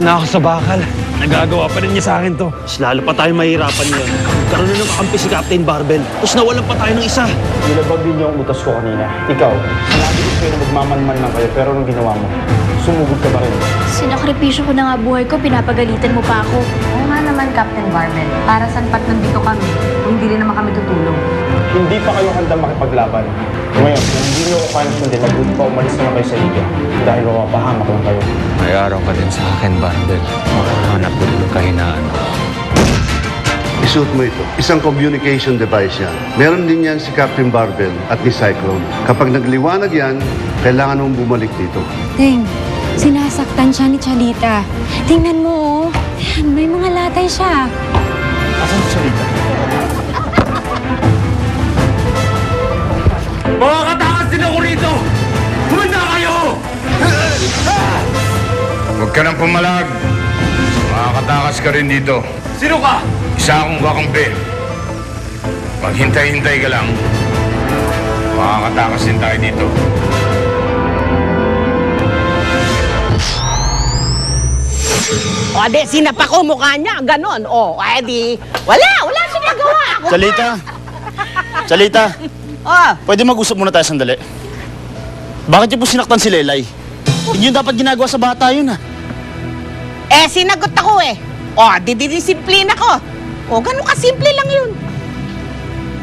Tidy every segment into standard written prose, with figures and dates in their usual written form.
na ako sa bakal. Nagagawa pa rin niya sa akin to. Mas lalo pa tayo mahirapan ngayon. Karoon na ng kakampi si Captain Barbell. Tapos nawalan pa tayo ng isa. Nilabag din niyo ang utas ko kanina. Ikaw, lagi ko kayo magmamanman lang kayo, pero anong ginawa mo? Sumugod ka ba rin? Sinakripisyo ko na nga buhay ko, pinapagalitan mo pa ako. Oo nga naman, Captain Barbell. Para saan pat nandito kami kung hindi rin naman kami tutulong? Hindi pa kayo handang makipaglaban. Ngayon, kung hindi niyo ako kaya sundin, mabuti pa umalis na lang kayo sa liga. Dahil mapapahamak lang kayo. May araw ka din sa akin, Barbell. Makahanap ko ng kahinaan. Isuot mo ito. Isang communication device yan. Meron din yan si Captain Barbell at ni Cyclone. Kapag nagliwanag yan, kailangan mong bumalik dito. Teng, sinasaktan siya ni Chalita. Tingnan mo, oh. Ayan, may mga latay siya. Asan si Chalita? Mga katakas din ako rito! Humanda kayo! Huwag ka nang pumalag. Makakatakas ka rin dito. Sino ka? Isa akong kakampi. Maghintay-hintay ka lang. Makakatakas din tayo dito. O, di, sinapa ko mukha niya, ganon. O, di, wala siya nagawa. Chalita, O, pwede mag-usap muna tayo sandali. Bakit niyo po sinaktan si Lelay? Hindi yun dapat ginagawa sa bata yun, ha? sinagot ako eh. O, didisiplina ko. O, ganon kasimple lang yun.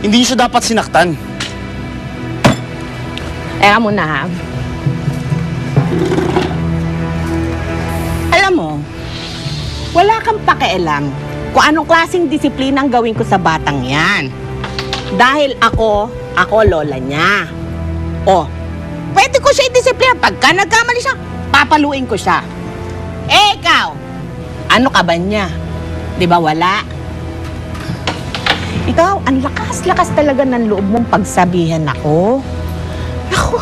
Hindi niyo siya dapat sinaktan. Teka muna, ha? Alam mo, wala kang pakialam kung anong klaseng disiplina ang gawin ko sa batang yan. Dahil ako lola niya. O, pwede ko siya i-disiplina. Pagka nagkamali siya, papaluin ko siya. Ikaw, ano ka ba niya? Di ba wala? Ikaw, ang lakas-lakas talaga ng loob mong pagsabihan ako. Ako,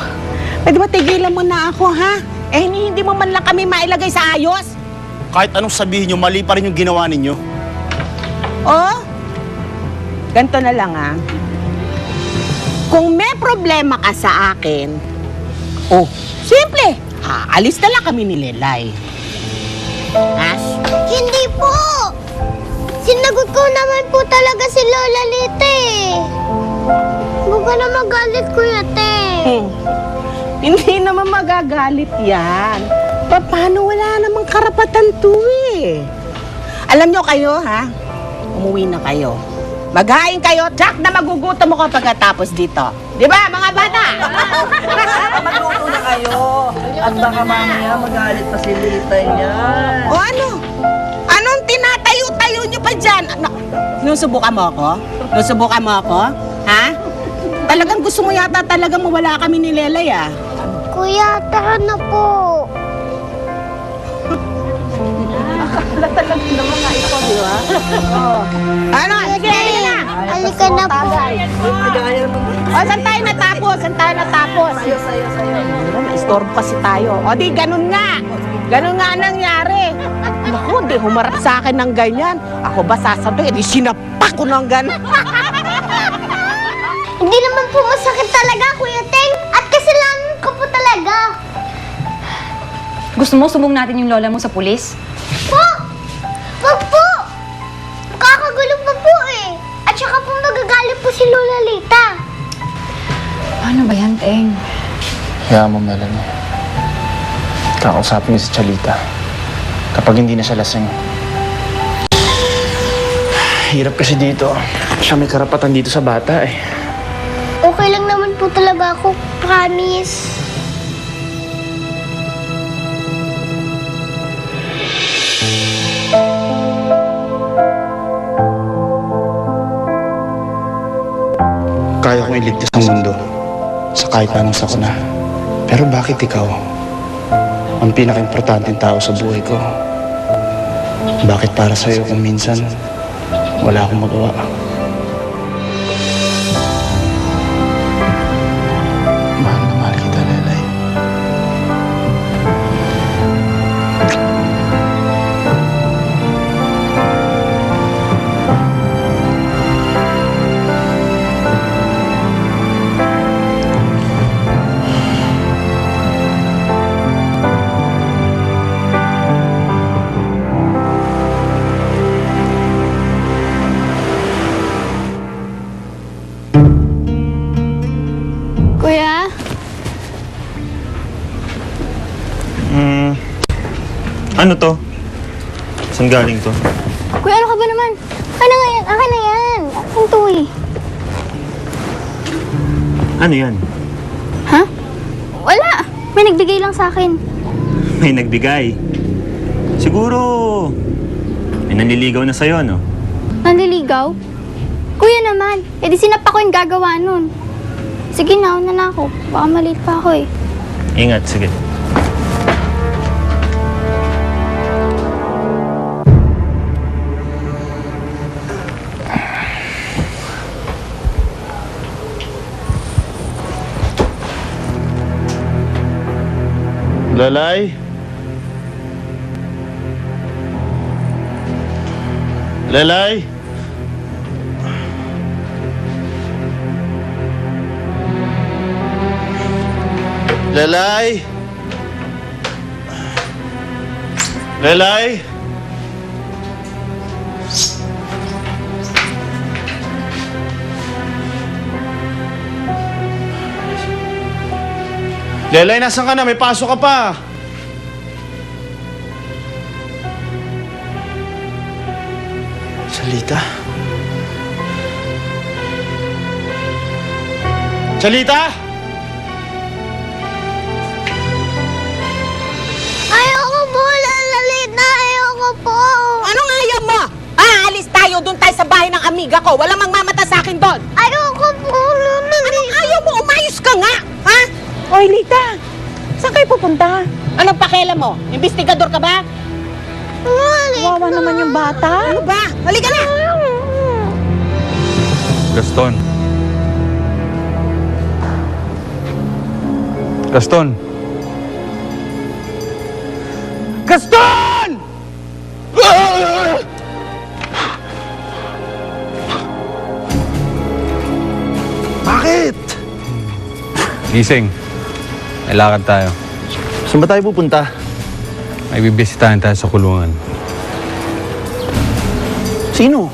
pwede ba tigilan mo na ako, ha? Hindi mo man lang kami mailagay sa ayos. Kahit anong sabihin niyo, mali pa rin yung ginawa ninyo. Oh, ganito na lang, ha? Kung may problema ka sa akin, simple, alis na lang kami ni Lelay. Ha? Hindi po! Sinagot ko naman po talaga si Lola Lita eh. Huwag ka na magalit, Kuya Teng. Hindi naman magagalit yan. Paano wala namang karapatan to eh? Alam nyo kayo, ha? Umuwi na kayo. Maghain kayo, tsak na magugutom mo pagkatapos dito. Di ba, mga bata? Magluto na kayo. At baka mamaya magalit pa si Litay niya. O ano? Anong tinatayo-tayo nyo pa dyan? Sinusubukan mo ako? Sinusubukan mo ako? Ha? Talagang gusto mo yata talagang mawala kami ni Lelay, ah. Kuya, tara na po. Talagang naman nga ito, di ba? Ano? Sige, halika na! Halika na po. O, saan tayo natapos? Sayo. Istorbo kasi tayo. O, di, ganun nga. Ganun nga nangyari. Naku, di humarap sa akin ng ganyan. Ako ba sasabi? Di sinapak ko ng ganun. Hindi naman po masakit talaga, Kuya Teng. At kasalanan ko po talaga. Gusto mo sumbong natin yung lola mo sa pulis? Po! Wag po! Kakagulo pa po eh. At saka po magagalit po si Lola Lita. Paano ba yan, Teng? Kaya mo, Melanie. Kakausapin niyo si Chalita. Kapag hindi na siya lasing. Hirap kasi dito. Siya may karapatan dito sa bata eh. Okay lang naman po talaga ako. Promise. Kaya kong iligtas ang mundo sa kahit anong sakuna. Pero bakit ikaw? Ang pinaka-importanteng tao sa buhay ko. Bakit para sa'yo kung minsan wala akong magawa? Mahal na mahal kita, Lelay. Saan galing to? Kuya, ano ka ba naman? Akin na nga yan, akin na yan. Akin to eh. Ano yan? Ha? Wala. May nagbigay lang sa akin. May nagbigay. Siguro, may nanliligaw na sa'yo, no? Nanliligaw? Kuya naman, edi sinapa ko yung gagawa nun. Sige na, una na ako. Baka maliit pa ako eh. Ingat, sige. Lalay? Lalay? Lalay? Lalay? Lelay, nasan ka na? May pasok ka pa. Chalita? Chalita? Ayoko po, Lalita. Ayoko po. Anong ayaw mo? Aalis tayo, doon tayo sa bahay ng amiga ko. Walang magmamata sa akin doon. Ayoko po, Lalita. Anong ayaw mo? Umayos ka nga! Ha? Oy, Lita! Saan kayo pupunta? Anong pakialam mo? Investigador ka ba? Kawawa naman yung bata. Ano ba? Halika na! Gaston. Gaston! Gaston! Bakit? Gising. May lakad tayo. Saan ba tayo pupunta? May bibisitahin tayo sa kulungan. Sino?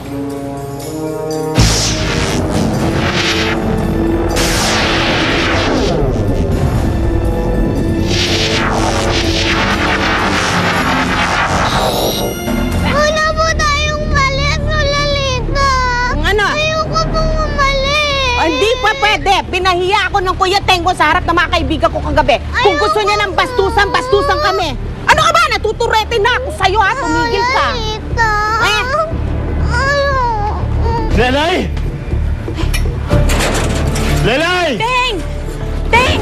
Wala po tayong malit, Lalita. Ano? Ayoko pong umalis. Hindi pa pwede. Pinahiya ako ng Kuya Tengo sa harap ng mga kaibigan ko kagabi. Kung gusto niya ng bastusan, bastusan kami. Ano ka ba? Natuturete na ako sa'yo, ha? Tumigil ka. Lalita. Eh? Lelay! Lelay! Teng! Teng!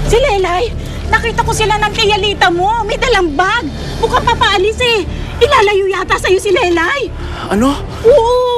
Si Lelay, nakita ko sila ng tiyalita mo. May dalang bag. Mukhang papaalis eh. Ilalayo yata sa'yo si Lelay. Ano? Oo!